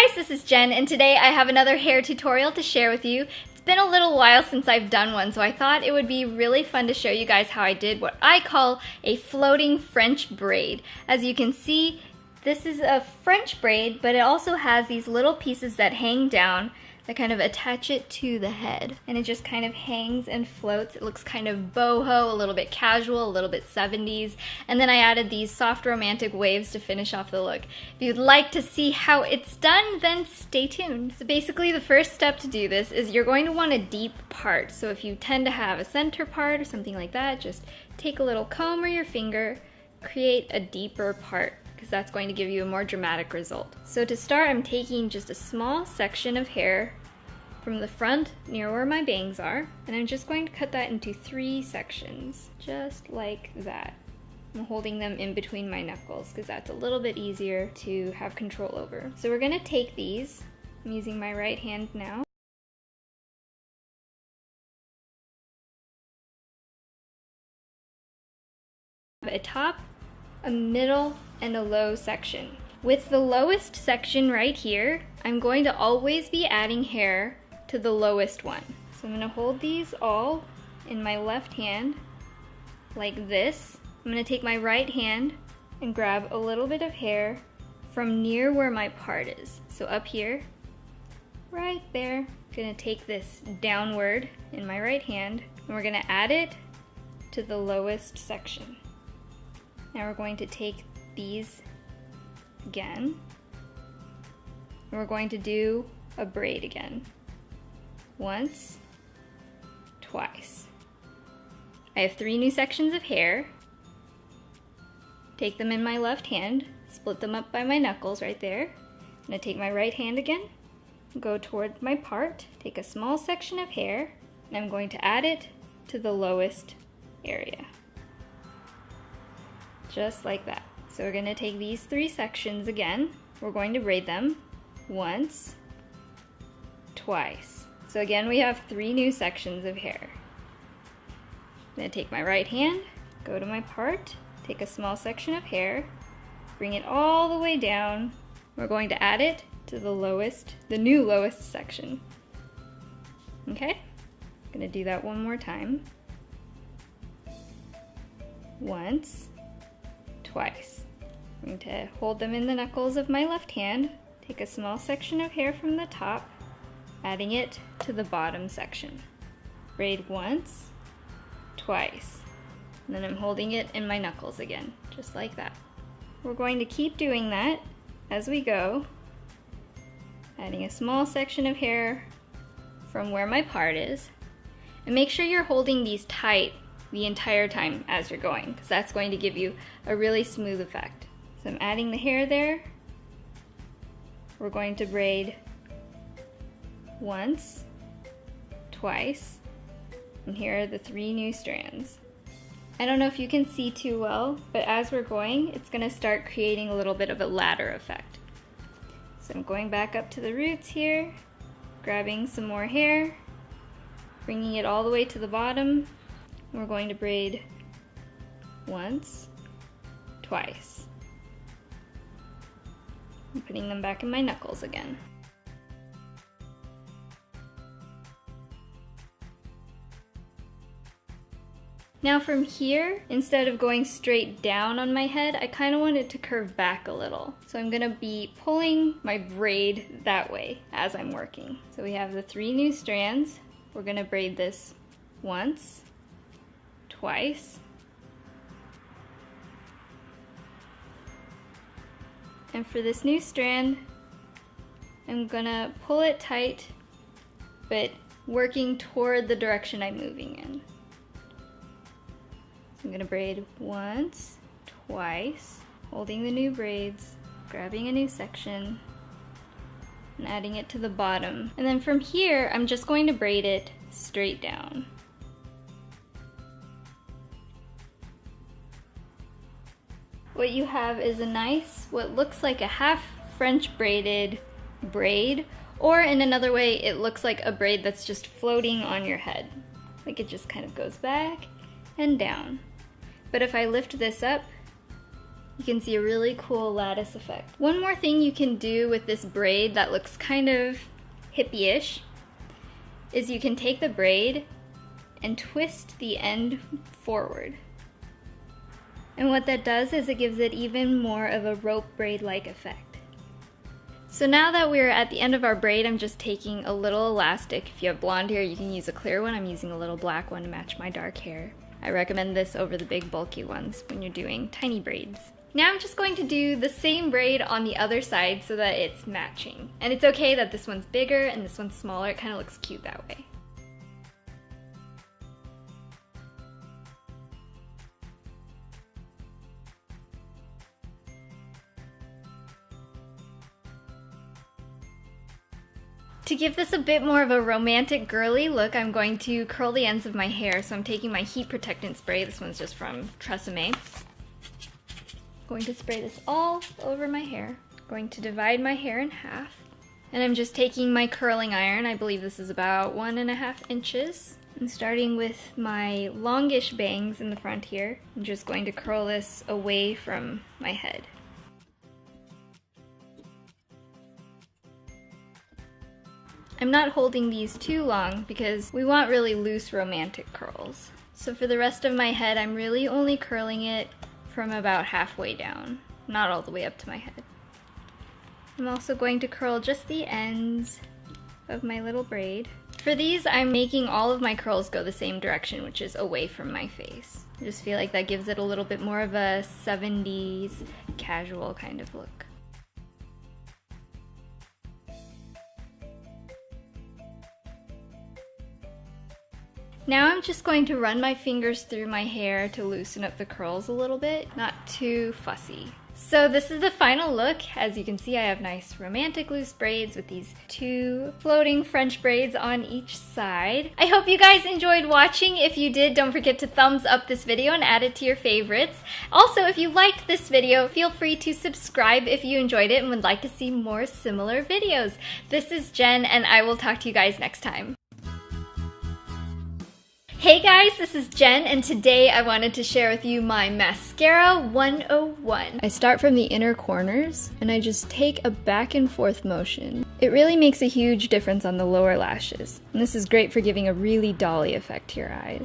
guys, this is Jen, and today I have another hair tutorial to share with you. It's been a little while since I've done one, so I thought it would be really fun to show you guys how I did what I call a floating French braid. As you can see, this is a French braid, but it also has these little pieces that hang down that kind of attach it to the head. And it just kind of hangs and floats. It looks kind of boho, a little bit casual, a little bit 70s. And then I added these soft romantic waves to finish off the look. If you'd like to see how it's done, then stay tuned. So basically the first step to do this is you're going to want a deep part. So if you tend to have a center part or something like that, just take a little comb or your finger, create a deeper part, because that's going to give you a more dramatic result. So to start, I'm taking just a small section of hair from the front near where my bangs are, and I'm just going to cut that into 3 sections, just like that. I'm holding them in between my knuckles because that's a little bit easier to have control over. So we're gonna take these, I'm using my right hand now, a top, a middle, and a low section. With the lowest section right here, I'm going to always be adding hair to the lowest one. So I'm going to hold these all in my left hand like this. I'm going to take my right hand and grab a little bit of hair from near where my part is. So up here, right there. I'm going to take this downward in my right hand and we're going to add it to the lowest section. Now we're going to take these again, and we're going to do a braid again. Once, twice. I have 3 new sections of hair. Take them in my left hand, split them up by my knuckles right there. I'm going to take my right hand again, go toward my part, take a small section of hair, and I'm going to add it to the lowest area. Just like that. So we're going to take these 3 sections again. We're going to braid them once, twice. So again, we have 3 new sections of hair. I'm going to take my right hand, go to my part, take a small section of hair, bring it all the way down. We're going to add it to the new lowest section. Okay? I'm going to do that one more time. Once, twice. I'm going to hold them in the knuckles of my left hand, take a small section of hair from the top, adding it to the bottom section. Braid once, twice, and then I'm holding it in my knuckles again, just like that. We're going to keep doing that as we go, adding a small section of hair from where my part is, and make sure you're holding these tight the entire time as you're going, because that's going to give you a really smooth effect. So I'm adding the hair there. We're going to braid once, twice, and here are the 3 new strands. I don't know if you can see too well, but as we're going, it's going to start creating a little bit of a ladder effect. So I'm going back up to the roots here, grabbing some more hair, bringing it all the way to the bottom. We're going to braid once, twice. I'm putting them back in my knuckles again. Now from here, instead of going straight down on my head, I kind of want it to curve back a little. So I'm gonna be pulling my braid that way as I'm working. So we have the 3 new strands. We're gonna braid this once, twice, and for this new strand, I'm gonna pull it tight, but working toward the direction I'm moving in. So I'm gonna braid once, twice, holding the new braids, grabbing a new section, and adding it to the bottom. And then from here, I'm just going to braid it straight down. What you have is a nice, what looks like a half French braided braid, or in another way, it looks like a braid that's just floating on your head. Like it just kind of goes back and down. But if I lift this up, you can see a really cool lattice effect. One more thing you can do with this braid that looks kind of hippie-ish is you can take the braid and twist the end forward. And what that does is it gives it even more of a rope braid-like effect. So now that we're at the end of our braid, I'm just taking a little elastic. If you have blonde hair, you can use a clear one. I'm using a little black one to match my dark hair. I recommend this over the big bulky ones when you're doing tiny braids. Now I'm just going to do the same braid on the other side so that it's matching. And it's okay that this one's bigger and this one's smaller. It kind of looks cute that way. To give this a bit more of a romantic girly look, I'm going to curl the ends of my hair. So I'm taking my heat protectant spray. This one's just from Tresemme. Going to spray this all over my hair. Going to divide my hair in half. And I'm just taking my curling iron. I believe this is about 1.5 inches. And starting with my longish bangs in the front here, I'm just going to curl this away from my head. I'm not holding these too long because we want really loose romantic curls. So for the rest of my head, I'm really only curling it from about halfway down, not all the way up to my head. I'm also going to curl just the ends of my little braid. For these, I'm making all of my curls go the same direction, which is away from my face. I just feel like that gives it a little bit more of a 70s casual kind of look. Now I'm just going to run my fingers through my hair to loosen up the curls a little bit, not too fussy. So this is the final look. As you can see, I have nice romantic loose braids with these 2 floating French braids on each side. I hope you guys enjoyed watching. If you did, don't forget to thumbs up this video and add it to your favorites. Also, if you liked this video, feel free to subscribe if you enjoyed it and would like to see more similar videos. This is Jen, and I will talk to you guys next time. Hey guys, this is Jen, and today I wanted to share with you my Mascara 101. I start from the inner corners, and I just take a back and forth motion. It really makes a huge difference on the lower lashes, and this is great for giving a really dolly effect to your eyes.